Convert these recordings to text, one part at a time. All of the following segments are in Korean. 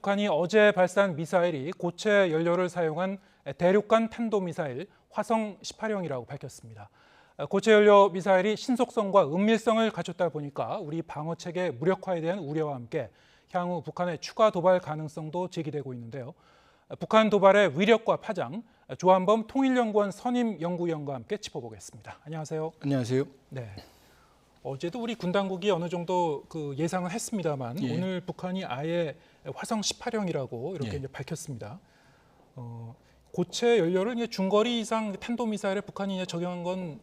북한이 어제 발사한 미사일이 고체 연료를 사용한 대륙간 탄도미사일 화성 18형이라고 밝혔습니다. 고체 연료 미사일이 신속성과 은밀성을 갖췄다 보니까 우리 방어 체계 무력화에 대한 우려와 함께 향후 북한의 추가 도발 가능성도 제기되고 있는데요. 북한 도발의 위력과 파장, 조한범 통일연구원 선임 연구위원과 함께 짚어보겠습니다. 안녕하세요. 안녕하세요. 네. 어제도 우리 군 당국이 어느 정도 예상을 했습니다만 오늘 북한이 아예 화성 18형이라고 이렇게 이제 밝혔습니다. 고체 연료를 중거리 이상 탄도미사일에 북한이 이제 적용한 건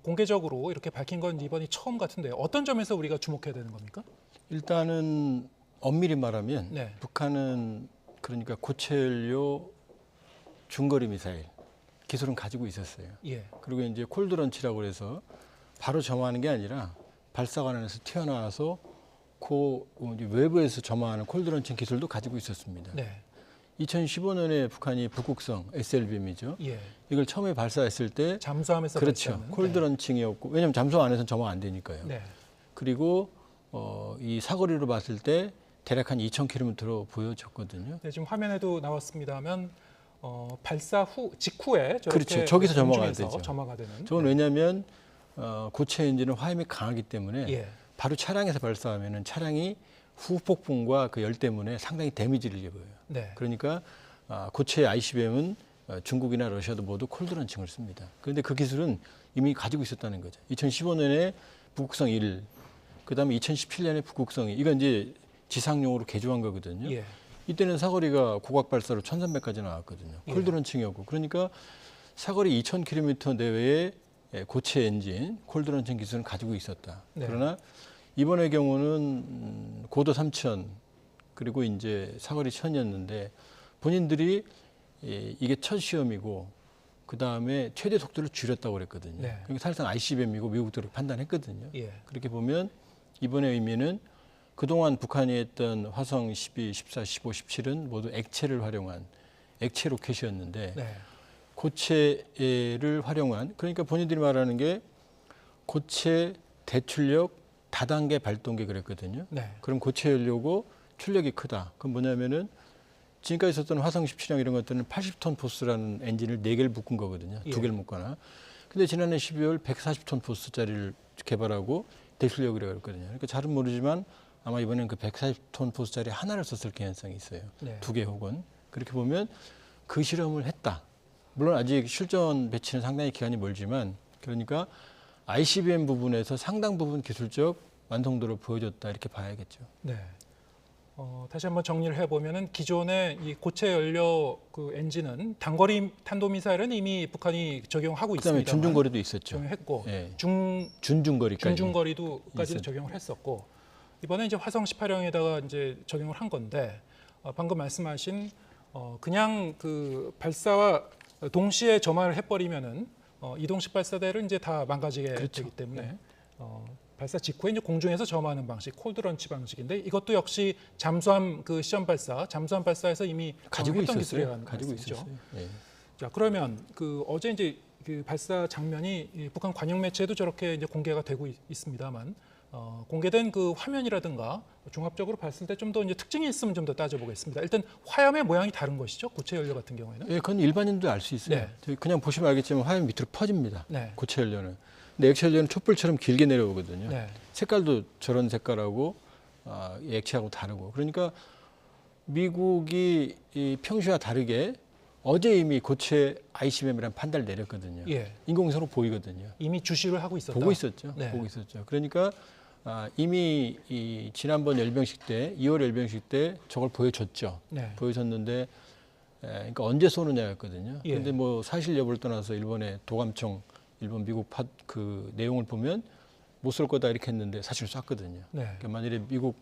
공개적으로 이렇게 밝힌 건 이번이 처음 같은데요. 어떤 점에서 우리가 주목해야 되는 겁니까? 일단은 엄밀히 말하면 네. 북한은 그러니까 고체 연료 중거리 미사일 기술은 가지고 있었어요. 예. 그리고 이제 콜드런치라고 해서 바로 점화하는 게 아니라 발사관에서 튀어나와서 그 외부에서 점화하는 콜드런치 기술도 가지고 있었습니다. 네. 2015년에 북한이 북극성 SLBM이죠. 예. 이걸 처음에 발사했을 때 잠수함에서 그렇죠. 발사하는, 콜드런칭이었고 왜냐하면 잠수함 안에서는 점화 안 되니까요. 네. 그리고 이 사거리로 봤을 때 대략 한 2,000km로 보여졌거든요. 네, 지금 화면에도 나왔습니다만 발사 후 직후에 저렇게 그렇죠. 저기서 점화가 공중에서 되죠. 점화가 되는. 저건 왜냐하면 고체 엔진은 화염이 강하기 때문에 예. 바로 차량에서 발사하면은 차량이 후폭풍과 그 열 때문에 상당히 데미지를 입어요. 네. 그러니까 고체 ICBM은 중국이나 러시아도 모두 콜드런칭을 씁니다. 그런데 그 기술은 이미 가지고 있었다는 거죠. 2015년에 북극성 1, 그다음에 2017년에 북극성 2. 이건 이제 지상용으로 개조한 거거든요. 예. 이때는 사거리가 고각 발사로 1,300까지 나왔거든요. 콜드런칭이었고. 그러니까 사거리 2,000km 내외의 고체 엔진, 콜드런칭 기술은 가지고 있었다. 네. 그러나 이번의 경우는 고도 3,000 그리고 이제 사거리 1,000이었는데 본인들이 이게 첫 시험이고 그 다음에 최대 속도를 줄였다고 그랬거든요. 네. 그러니까 사실상 ICBM이고 미국도 그렇게 판단했거든요. 예. 그렇게 보면 이번의 의미는 그동안 북한이 했던 화성 12, 14, 15, 17은 모두 액체를 활용한 액체 로켓이었는데 네. 고체를 활용한 그러니까 본인들이 말하는 게 고체 대출력 다단계 발동기 그랬거든요. 네. 그럼 고체 연료고 출력이 크다. 그럼 뭐냐면은 지금까지 있었던 화성 17형 이런 것들은 80톤 포스라는 엔진을 4개를 묶은 거거든요. 예. 2개를 묶거나. 근데 지난해 12월 140톤 포스짜리를 개발하고 대출력을 했거든요. 그러니까 잘은 모르지만 아마 이번엔 그 140톤 포스짜리 하나를 썼을 개연성이 있어요. 네. 2개 혹은. 그렇게 보면 그 실험을 했다. 물론 아직 실전 배치는 상당히 기간이 멀지만 그러니까 ICBM 부분에서 상당 부분 기술적 완성도를 보여줬다 이렇게 봐야겠죠. 네. 다시 한번 정리를 해보면은 기존의 이 고체 연료 그 엔진은 단거리 탄도미사일은 이미 북한이 적용하고 그다음에 있습니다. 준중거리도 있었죠. 적용했고 예. 네. 준중거리까지. 중중거리도까지 적용을 했었고 이번에 이제 화성 18형에다가 이제 적용을 한 건데 방금 말씀하신 그냥 그 발사와 동시에 점화를 해버리면은 이동식 발사대를 이제 다 망가지게 그렇죠. 되기 때문에 발사 직후에 이제 공중에서 점화하는 방식, 콜드런치 방식인데 이것도 역시 잠수함 그 시험 발사, 잠수함 발사에서 이미 가지고 했던 있었어요. 기술이라는 가지고 말씀이죠. 있었어요. 예. 자 그러면 그 어제 이제 그 발사 장면이 이 북한 관영 매체에도 저렇게 이제 공개가 되고 있습니다만 공개된 그 화면이라든가 종합적으로 봤을 때 좀 더 이제 특징이 있으면 좀 더 따져보겠습니다. 일단 화염의 모양이 다른 것이죠. 고체 연료 같은 경우에는. 예, 그건 일반인도 알 수 있어요. 네. 저희 그냥 보시면 알겠지만 화염 밑으로 퍼집니다. 네. 고체 연료는. 근데 액체 연료는 촛불처럼 길게 내려오거든요. 네. 색깔도 저런 색깔하고 이 액체하고 다르고. 그러니까 미국이 이 평시와 다르게 어제 이미 고체 ICBM이라는 판단을 내렸거든요. 예. 인공위성으로 보이거든요. 이미 주시를 하고 있었다. 보고 있었죠. 네. 보고 있었죠. 그러니까 이미 이 지난번 열병식 때 2월 열병식 때 저걸 보여줬죠. 네. 보여줬는데 그러니까 언제 쏘느냐였거든요. 예. 그런데 뭐 사실 여부를 떠나서 일본의 도감청 일본 미국 그 내용을 보면 못 쏠 거다 이렇게 했는데 사실 쐈거든요. 네. 그러니까 만일에 미국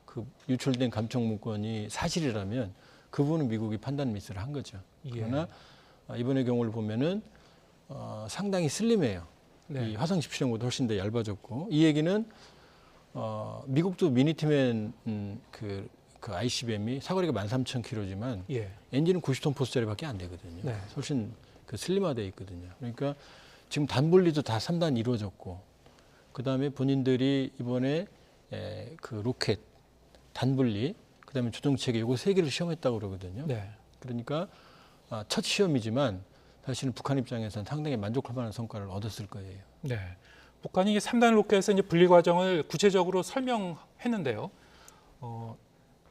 그 유출된 감청 문건이 사실이라면 그 부분은 미국이 판단 미스를 한 거죠. 예. 그러나 이번의 경우를 보면은 상당히 슬림해요. 네. 이 화성 17형보다 훨씬 더 얇아졌고 이 얘기는 미국도 미니티맨 그 ICBM이 사거리가 13,000km지만 예. 엔진은 90톤 포스짜리밖에 안 되거든요. 네. 훨씬 그 슬림화되어 있거든요. 그러니까 지금 단분리도 다 3단 이루어졌고 그다음에 본인들이 이번에 그 로켓 단분리 그다음에 조정체계 요거 세 개를 시험했다고 그러거든요. 네. 그러니까 첫 시험이지만 사실은 북한 입장에서는 상당히 만족할 만한 성과를 얻었을 거예요. 네. 북한이 3단 로켓에서 이제 분리 과정을 구체적으로 설명했는데요.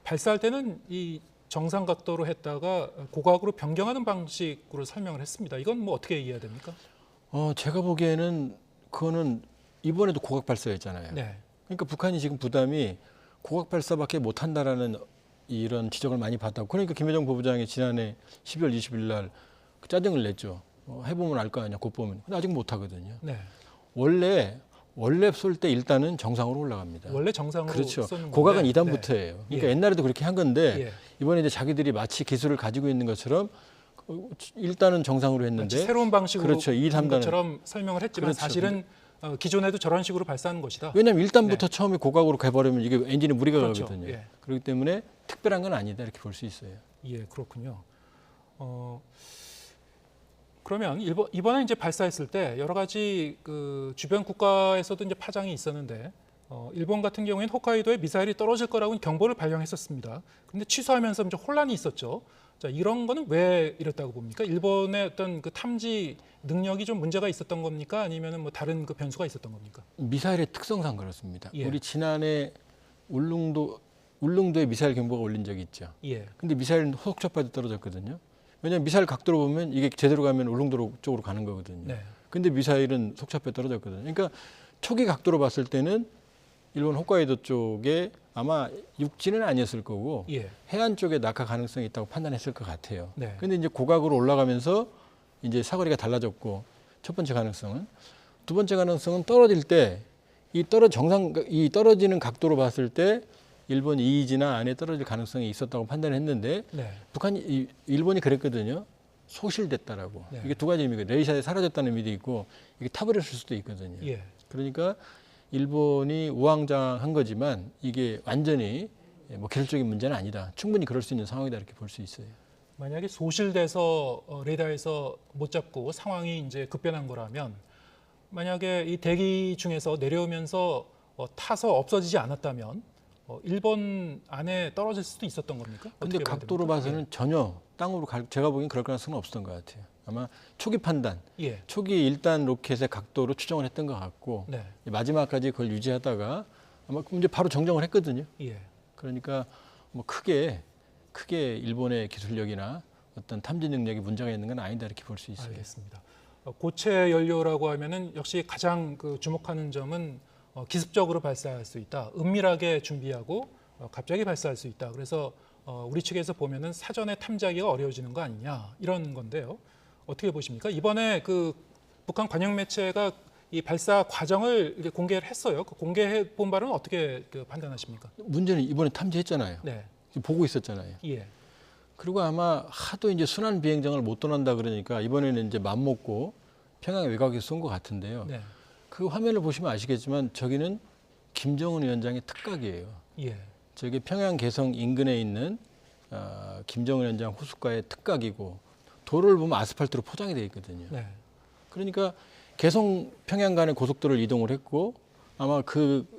발사할 때는 이 정상 각도로 했다가 고각으로 변경하는 방식으로 설명을 했습니다. 이건 뭐 어떻게 이해해야 됩니까? 제가 보기에는 그거는 이번에도 고각 발사였잖아요. 네. 그러니까 북한이 지금 부담이 고각 발사밖에 못한다라는 이런 지적을 많이 받았고, 그러니까 김여정 부부장이 지난해 12월 20일 날 짜증을 냈죠. 해보면 알 거 아니야, 곧 보면. 근데 아직 못하거든요. 네. 원래 쏠 때 일단은 정상으로 올라갑니다. 원래 정상으로 그렇죠. 쏘는 고각은 건데. 2단부터예요. 그러니까 예. 옛날에도 그렇게 한 건데 예. 이번에 이제 자기들이 마치 기술을 가지고 있는 것처럼 일단은 정상으로 마치 했는데 새로운 방식으로 그렇죠. 2, 3단은 것처럼 설명을 했지만 그렇죠. 사실은 기존에도 저런 식으로 발사하는 것이다. 왜냐하면 1단부터 처음에 고각으로 가버리면 이게 엔진에 무리가 그렇죠. 가거든요. 예. 그렇기 때문에 특별한 건 아니다 이렇게 볼 수 있어요. 예, 그렇군요. 그러면 이번에 이제 발사했을 때 여러 가지 그 주변 국가에서도 이제 파장이 있었는데 일본 같은 경우에는 홋카이도에 미사일이 떨어질 거라고 경보를 발령했었습니다. 그런데 취소하면서 좀 혼란이 있었죠. 자, 이런 거는 왜 이랬다고 봅니까? 일본의 어떤 그 탐지 능력이 좀 문제가 있었던 겁니까? 아니면은 뭐 다른 그 변수가 있었던 겁니까? 미사일의 특성상 그렇습니다. 예. 우리 지난해 울릉도에 미사일 경보가 울린 적이 있죠. 예. 근데 미사일은 호속초파도 떨어졌거든요. 왜냐하면 미사일 각도로 보면 이게 제대로 가면 울릉도 쪽으로 가는 거거든요. 네. 근데 미사일은 속초파에 떨어졌거든요. 그러니까 초기 각도로 봤을 때는 일본 홋카이도 쪽에 아마 육지는 아니었을 거고 예. 해안 쪽에 낙하 가능성이 있다고 판단했을 것 같아요. 네. 근데 이제 고각으로 올라가면서 이제 사거리가 달라졌고 첫 번째 가능성은, 두 번째 가능성은 떨어질 때 이 떨어지는 각도로 봤을 때 일본 EEZ나 안에 떨어질 가능성이 있었다고 판단했는데 네. 일본이 그랬거든요. 소실됐다라고. 네. 이게 두 가지 의미가 레이샷에 사라졌다는 의미도 있고 이게 타버렸을 수도 있거든요. 예. 그러니까 일본이 우왕좌왕한 거지만 이게 완전히 뭐 기술적인 문제는 아니다. 충분히 그럴 수 있는 상황이다 이렇게 볼 수 있어요. 만약에 소실돼서 레이더에서 못 잡고 상황이 이제 급변한 거라면 만약에 이 대기 중에서 내려오면서 타서 없어지지 않았다면 일본 안에 떨어질 수도 있었던 겁니까? 근데 어떻게 봐야 각도로 됩니까? 봐서는 전혀 땅으로 제가 보기엔 그럴 가능성은 없었던 것 같아요. 아마 초기 판단, 예. 초기 1단 로켓의 각도로 추정을 했던 것 같고 네. 마지막까지 그걸 유지하다가 아마 이제 바로 정정을 했거든요. 예. 그러니까 뭐 크게 일본의 기술력이나 어떤 탐지 능력이 문제가 있는 건 아니다 이렇게 볼 수 있어요. 알겠습니다. 고체 연료라고 하면은 역시 가장 그 주목하는 점은 기습적으로 발사할 수 있다. 은밀하게 준비하고 갑자기 발사할 수 있다. 그래서 우리 측에서 보면은 사전에 탐지하기가 어려워지는 거 아니냐 이런 건데요. 어떻게 보십니까? 이번에 그 북한 관영 매체가 이 발사 과정을 이렇게 공개를 했어요. 그 공개해 본 바는 어떻게 그 판단하십니까? 문제는 이번에 탐지했잖아요. 네. 지금 보고 있었잖아요. 예. 그리고 아마 하도 이제 순환 비행장을 못 떠난다 그러니까 이번에는 이제 맘먹고 평양 외곽에 쏜 것 같은데요. 네. 그 화면을 보시면 아시겠지만 저기는 김정은 위원장의 특각이에요. 예. 저기 평양 개성 인근에 있는 김정은 위원장 호숫가의 특각이고 도로를 보면 아스팔트로 포장이 되어 있거든요. 네. 그러니까 개성 평양 간의 고속도로를 이동을 했고 아마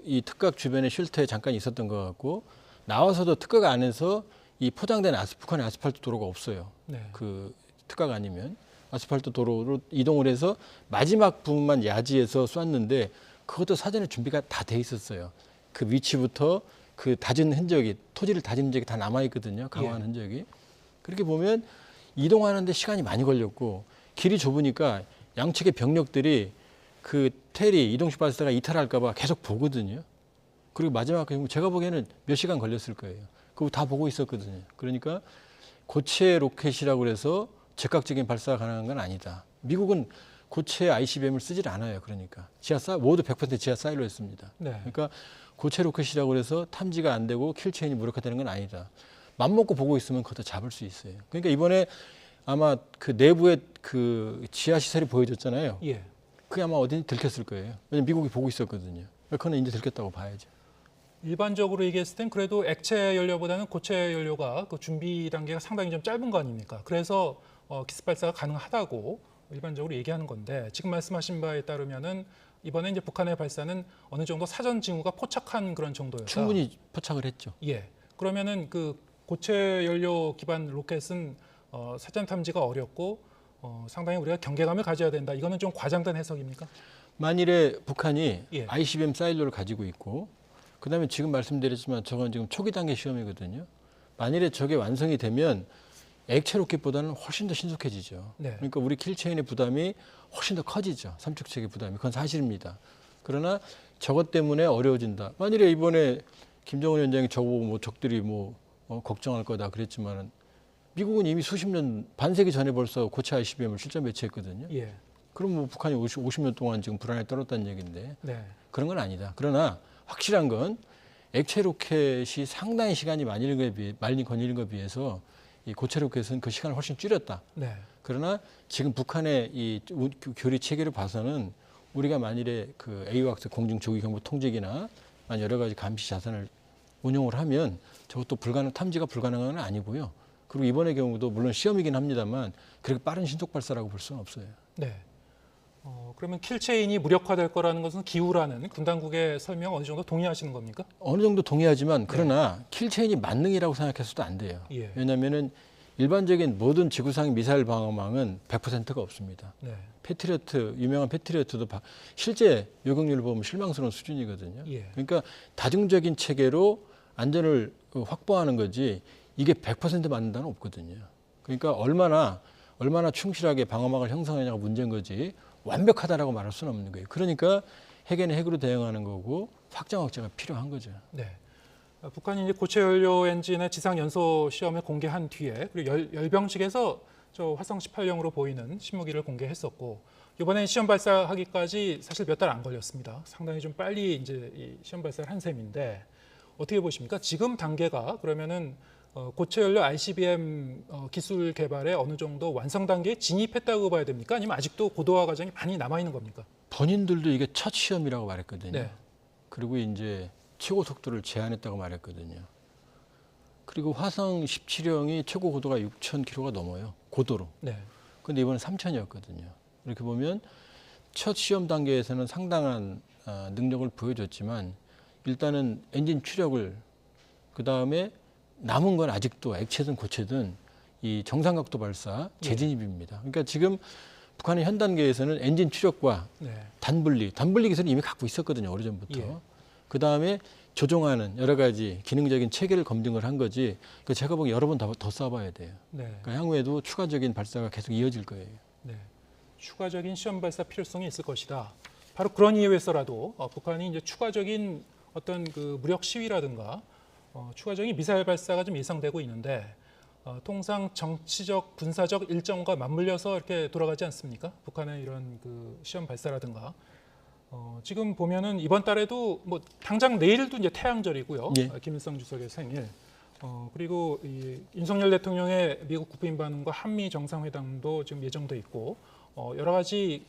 이 특각 주변에 쉴터에 잠깐 있었던 것 같고 나와서도 특각 안에서 이 포장된 북한의 아스팔트 도로가 없어요. 네. 그 특각 아니면 아스팔트 도로로 이동을 해서 마지막 부분만 야지에서 쐈는데 그것도 사전에 준비가 다 돼 있었어요. 그 위치부터 그 다진 흔적이 토지를 다진 흔적이 다 남아 있거든요. 강화한 예. 흔적이. 그렇게 보면 이동하는데 시간이 많이 걸렸고 길이 좁으니까 양측의 병력들이 그 테리 이동식 발사가 이탈할까 봐 계속 보거든요. 그리고 마지막 제가 보기에는 몇 시간 걸렸을 거예요. 그거 다 보고 있었거든요. 그러니까 고체 로켓이라고 해서 즉각적인 발사가 가능한 건 아니다. 미국은 고체 ICBM을 쓰질 않아요. 그러니까 모두 100% 지하 사이로 했습니다. 네. 그러니까 고체 로켓이라고 해서 탐지가 안 되고 킬체인이 무력화되는 건 아니다. 맘먹고 보고 있으면 그것도 잡을 수 있어요. 그러니까 이번에 아마 그 내부의 그 지하 시설이 보여줬잖아요. 예. 그게 아마 어딘지 들켰을 거예요. 왜냐면 미국이 보고 있었거든요. 그거는 이제 들켰다고 봐야죠. 일반적으로 얘기했을 땐 그래도 액체 연료보다는 고체 연료가 그 준비 단계가 상당히 좀 짧은 거 아닙니까? 그래서 기습 발사가 가능하다고 일반적으로 얘기하는 건데 지금 말씀하신 바에 따르면은 이번에 이제 북한의 발사는 어느 정도 사전 징후가 포착한 그런 정도였다. 충분히 포착을 했죠. 예. 그러면은 그 고체 연료 기반 로켓은 사전 탐지가 어렵고 상당히 우리가 경계감을 가져야 된다. 이거는 좀 과장된 해석입니까? 만일에 북한이 예. ICBM 사일로를 가지고 있고 그다음에 지금 말씀드렸지만 저건 지금 초기 단계 시험이거든요. 만일에 저게 완성이 되면 액체 로켓보다는 훨씬 더 신속해지죠. 네. 그러니까 우리 킬체인의 부담이 훨씬 더 커지죠. 삼척체계 부담이. 그건 사실입니다. 그러나 저것 때문에 어려워진다. 만일에 이번에 김정은 위원장이 저보고 뭐 적들이 걱정할 거다 그랬지만은 미국은 이미 수십 년, 반세기 전에 벌써 고체 ICBM을 실전 배치했거든요. 예. 그럼 뭐 북한이 50년 동안 지금 불안에 떨었다는 얘기인데 네. 그런 건 아니다. 그러나 확실한 건 액체 로켓이 상당히 시간이 많이 걸리는 것에 비해서 이 고체 로켓은 그 시간을 훨씬 줄였다. 네. 그러나 지금 북한의 이 교리 체계를 봐서는 우리가 만일에 그 AWACS 공중 조기 경보 통제기나 여러 가지 감시 자산을 운용을 하면 저것도 탐지가 불가능한 건 아니고요. 그리고 이번의 경우도 물론 시험이긴 합니다만 그렇게 빠른 신속 발사라고 볼 수는 없어요. 네. 그러면 킬체인이 무력화될 거라는 것은 기우라는 군 당국의 설명 어느 정도 동의하시는 겁니까? 어느 정도 동의하지만 그러나 킬체인이 만능이라고 생각해서도 안 돼요. 예. 왜냐하면은 일반적인 모든 지구상 미사일 방어망은 100%가 없습니다. 네. 패트리어트, 유명한 패트리어트도 실제 요격률을 보면 실망스러운 수준이거든요. 예. 그러니까 다중적인 체계로 안전을 확보하는 거지 이게 100% 맞는다는 없거든요. 그러니까 얼마나 충실하게 방어막을 형성하냐가 문제인 거지 완벽하다라고 말할 수는 없는 거예요. 그러니까 핵에는 핵으로 대응하는 거고 확장 억제가 필요한 거죠. 네. 북한이 이제 고체 연료 엔진의 지상 연소 시험을 공개한 뒤에 그리고 열병식에서 저 화성 18형으로 보이는 신무기를 공개했었고 이번에 시험 발사하기까지 사실 몇 달 안 걸렸습니다. 상당히 좀 빨리 이제 이 시험 발사를 한 셈인데 어떻게 보십니까? 지금 단계가 그러면은 고체 연료 ICBM 기술 개발에 어느 정도 완성 단계에 진입했다고 봐야 됩니까? 아니면 아직도 고도화 과정이 많이 남아 있는 겁니까? 본인들도 이게 첫 시험이라고 말했거든요. 네. 그리고 이제 최고 속도를 제한했다고 말했거든요. 그리고 화성 17형이 최고 고도가 6,000km가 넘어요. 고도로. 네. 근데 이번엔 3,000이었거든요. 이렇게 보면 첫 시험 단계에서는 상당한 능력을 보여줬지만 일단은 엔진 추력을 그다음에 남은 건 아직도 액체든 고체든 이 정상각도 발사 재진입입니다. 그러니까 지금 북한의 현 단계에서는 엔진 추력과 네. 단분리 기술을 이미 갖고 있었거든요. 오래전부터. 예. 그다음에 조종하는 여러 가지 기능적인 체계를 검증을 한 거지. 그 제가 보기엔 여러 번 더 쏴봐야 돼요. 네. 그러니까 향후에도 추가적인 발사가 계속 이어질 거예요. 네. 추가적인 시험 발사 필요성이 있을 것이다. 바로 그런 이유에서라도 북한이 이제 추가적인 어떤 그 무력 시위라든가 추가적인 미사일 발사가 좀 예상되고 있는데 통상 정치적 군사적 일정과 맞물려서 이렇게 돌아가지 않습니까? 북한의 이런 그 시험 발사라든가 지금 보면은 이번 달에도 뭐 당장 내일도 이제 태양절이고요. 예. 김일성 주석의 생일. 그리고 이 윤석열 대통령의 미국 국빈 방문과 한미 정상회담도 지금 예정돼 있고 여러 가지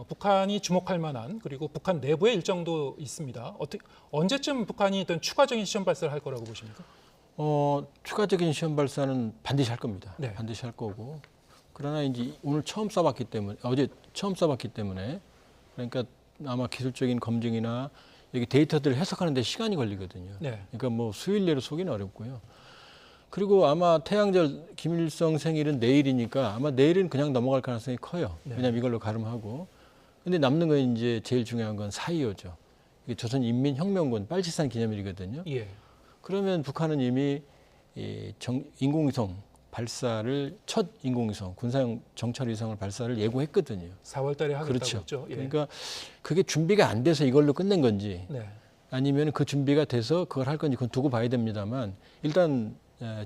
북한이 주목할 만한 그리고 북한 내부의 일정도 있습니다. 언제쯤 북한이 어떤 추가적인 시험 발사를 할 거라고 보십니까? 추가적인 시험 발사는 반드시 할 겁니다. 네. 반드시 할 거고. 그러나 이제 오늘 처음 쏴봤기 때문에 어제 처음 쏴봤기 때문에 그러니까 아마 기술적인 검증이나 여기 데이터들을 해석하는 데 시간이 걸리거든요. 네. 그러니까 뭐 수일 내로 쏘기는 어렵고요. 그리고 아마 태양절 김일성 생일은 내일이니까 아마 내일은 그냥 넘어갈 가능성이 커요. 네. 왜냐하면 이걸로 가름하고. 근데 남는 건 이제 제일 중요한 건 4.25죠. 이게 조선인민혁명군 빨치산 기념일이거든요. 예. 그러면 북한은 이미 이 인공위성 발사를 첫 인공위성 군사용 정찰위성을 발사를 예고했거든요. 4월 달에 하겠다고 그렇죠. 했죠. 예. 그러니까 그게 준비가 안 돼서 이걸로 끝낸 건지 네. 아니면 그 준비가 돼서 그걸 할 건지 그건 두고 봐야 됩니다만 일단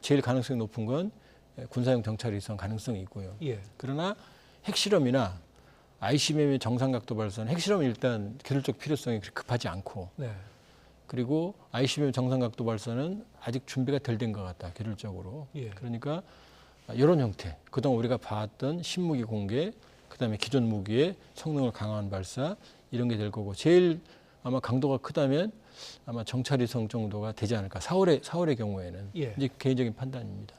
제일 가능성이 높은 건 군사용 정찰위성 가능성이 있고요. 예. 그러나 핵실험이나 ICBM의 정상각도 발사는 핵실험은 일단 기술적 필요성이 그렇게 급하지 않고 네. 그리고 ICBM 정상각도 발사는 아직 준비가 덜 된 것 같다. 기술적으로. 예. 그러니까 이런 형태. 그동안 우리가 봤던 신무기 공개, 그다음에 기존 무기의 성능을 강화한 발사 이런 게 될 거고 제일 아마 강도가 크다면 아마 정찰위성 정도가 되지 않을까. 4월의 경우에는 예. 이제 개인적인 판단입니다.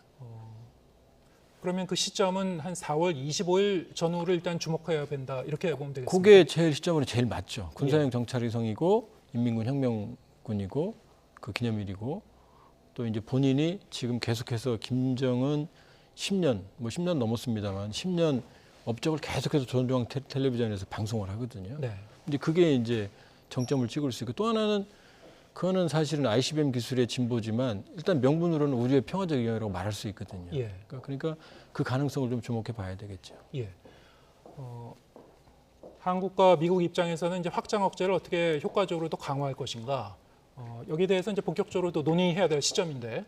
그러면 그 시점은 한 4월 25일 전후를 일단 주목해야 된다. 이렇게 보면 되겠습니다. 그게 제일 시점으로 제일 맞죠. 군사용 정찰위성이고 인민군 혁명군이고 그 기념일이고 또 이제 본인이 지금 계속해서 김정은 10년, 뭐 10년 넘었습니다만 10년 업적을 계속해서 조선중앙 텔레비전에서 방송을 하거든요. 네. 근데 그게 이제 정점을 찍을 수 있고 또 하나는 그거는 사실은 ICBM 기술의 진보지만 일단 명분으로는 우주의 평화적 이용이라고 말할 수 있거든요. 예. 그러니까 그 가능성을 좀 주목해 봐야 되겠죠. 예. 한국과 미국 입장에서는 이제 확장 억제를 어떻게 효과적으로 또 강화할 것인가 여기에 대해서 이제 본격적으로 또 논의해야 될 시점인데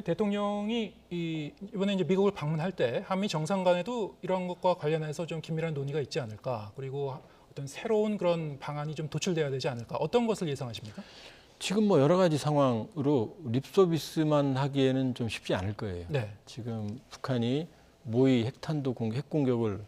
대통령이 이번에 이제 미국을 방문할 때 한미 정상 간에도 이런 것과 관련해서 좀 긴밀한 논의가 있지 않을까 그리고 어떤 새로운 그런 방안이 좀 도출돼야 되지 않을까 어떤 것을 예상하십니까? 지금 뭐 여러 가지 상황으로 립서비스만 하기에는 좀 쉽지 않을 거예요. 네. 지금 북한이 모의 핵탄도 핵 공격을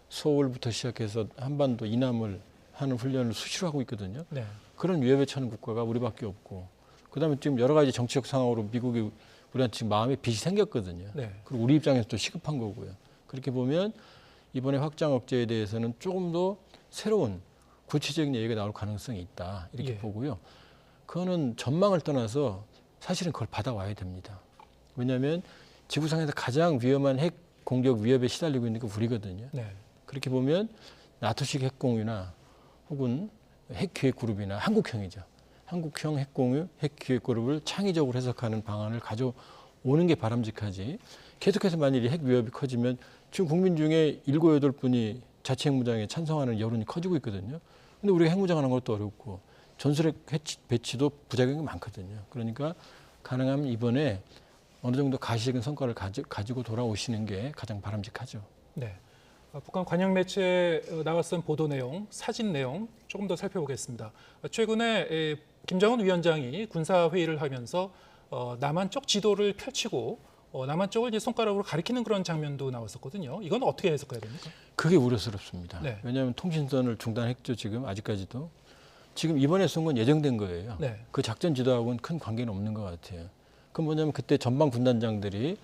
서울부터 시작해서 한반도 이남을 하는 훈련을 수시로 하고 있거든요. 네. 그런 위협에 처한 국가가 우리밖에 없고 그다음에 지금 여러 가지 정치적 상황으로 미국이 우리한테 지금 마음에 빚이 생겼거든요. 네. 그리고 우리 입장에서 또 시급한 거고요. 그렇게 보면 이번에 확장 억제에 대해서는 조금 더 새로운 구체적인 얘기가 나올 가능성이 있다. 이렇게 예. 보고요. 그거는 전망을 떠나서 사실은 그걸 받아와야 됩니다. 왜냐하면 지구상에서 가장 위험한 핵 공격 위협에 시달리고 있는 게 우리거든요. 네. 그렇게 보면 나토식 핵공유나 혹은 핵기획그룹이나 한국형이죠. 한국형 핵공유, 핵기획그룹을 창의적으로 해석하는 방안을 가져오는 게 바람직하지. 계속해서 만일 핵 위협이 커지면 지금 국민 중에 7, 8분이 자체 핵무장에 찬성하는 여론이 커지고 있거든요. 근데 우리가 핵무장하는 것도 어렵고 전술핵 배치도 부작용이 많거든요. 그러니까 가능하면 이번에 어느 정도 가시적인 성과를 가지고 돌아오시는 게 가장 바람직하죠. 네. 북한 관영 매체에 나왔던 보도 내용, 사진 내용 조금 더 살펴보겠습니다. 최근에 김정은 위원장이 군사 회의를 하면서 남한 쪽 지도를 펼치고 남한 쪽을 이제 손가락으로 가리키는 그런 장면도 나왔었거든요. 이건 어떻게 해석해야 됩니까? 그게 우려스럽습니다. 네. 왜냐하면 통신선을 중단했죠. 지금 아직까지도. 지금 이번에 쏜 건 예정된 거예요. 네. 그 작전 지도하고는 큰 관계는 없는 것 같아요. 그건 뭐냐면 그때 전방 군단장들이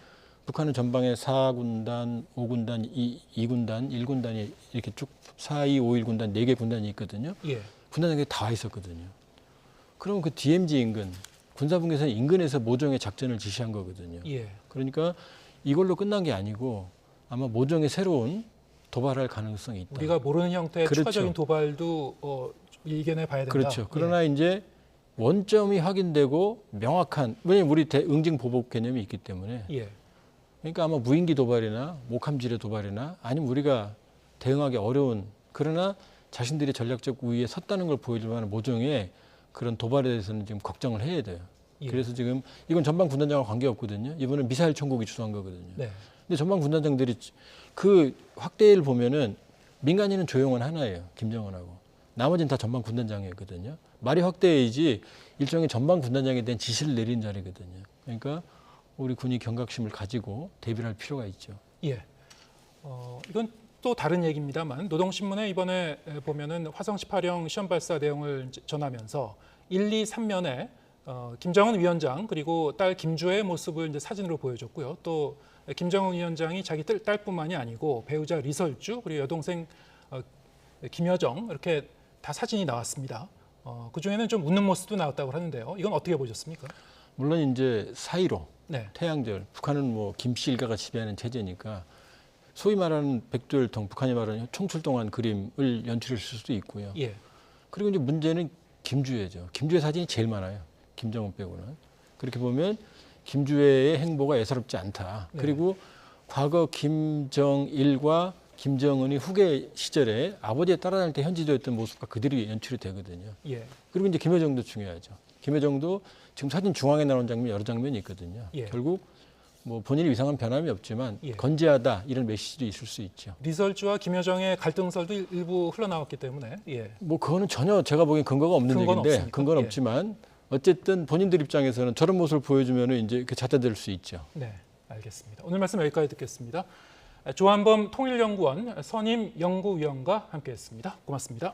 북한은 전방에 4군단, 5군단, 2군단, 1군단이 이렇게 쭉 4, 2, 5, 1군단 4개 군단이 있거든요. 예. 군단장들이 다 와 있었거든요. 그러면 그 DMZ 인근, 군사분계선 인근에서 모종의 작전을 지시한 거거든요. 예. 그러니까 이걸로 끝난 게 아니고 아마 모종의 새로운 도발할 가능성이 있다. 우리가 모르는 형태의 그렇죠. 추가적인 도발도 이겨내 봐야 된다. 그렇죠. 그러나 예. 이제 원점이 확인되고 명확한, 왜냐하면 우리 응징 보복 개념이 있기 때문에 예. 그러니까 아마 무인기 도발이나 목함지뢰 도발이나 아니면 우리가 대응하기 어려운 그러나 자신들이 전략적 우위에 섰다는 걸 보여줄 만한 모종의 그런 도발에 대해서는 지금 걱정을 해야 돼요. 예. 그래서 지금 이건 전방 군단장과 관계없거든요. 이번엔 미사일 천국이 주도한 거거든요. 네. 근데 전방 군단장들이 그 확대를 보면은 민간인은 조용한 하나예요. 김정은하고. 나머지는 다 전방 군단장이었거든요. 말이 확대이지 일종의 전방 군단장에 대한 지시를 내린 자리거든요. 그러니까 우리 군이 경각심을 가지고 대비를 할 필요가 있죠. 예. 이건 또 다른 얘기입니다만 노동신문에 이번에 보면은 화성 18형 시험 발사 내용을 전하면서 1, 2, 3면에 김정은 위원장 그리고 딸 김주혜의 모습을 이제 사진으로 보여줬고요. 또 김정은 위원장이 자기 딸뿐만이 아니고 배우자 리설주 그리고 여동생 김여정 이렇게 다 사진이 나왔습니다. 그 중에는 좀 웃는 모습도 나왔다고 하는데요. 이건 어떻게 보셨습니까? 물론 이제 4.15 네. 태양절 북한은 뭐 김씨 일가가 지배하는 체제니까 소위 말하는 백두혈통 북한이 말하는 총출동한 그림을 연출했을 수도 있고요. 예. 그리고 이제 문제는 김주혜죠. 김주혜 사진이 제일 많아요. 김정은 빼고는. 그렇게 보면 김주혜의 행보가 예사롭지 않다. 네. 그리고 과거 김정일과 김정은이 후계 시절에 아버지에 따라다닐 때 현지되었던 모습과 그대로 연출이 되거든요. 예. 그리고 이제 김여정도 중요하죠. 김여정도 지금 사진 중앙에 나온 장면 여러 장면이 있거든요. 예. 결국 뭐 본인이 이상한 변함이 없지만 예. 건재하다 이런 메시지도 있을 수 있죠. 리설주와 김여정의 갈등설도 일부 흘러나왔기 때문에 예. 뭐 그거는 전혀 제가 보기엔 근거가 없는 근거는 얘기인데 없습니까? 근거는 예. 없지만 어쨌든 본인들 입장에서는 저런 모습을 보여주면 이제 그 잣대될 수 있죠. 네, 알겠습니다. 오늘 말씀 여기까지 듣겠습니다. 조한범 통일연구원 선임 연구위원과 함께했습니다. 고맙습니다.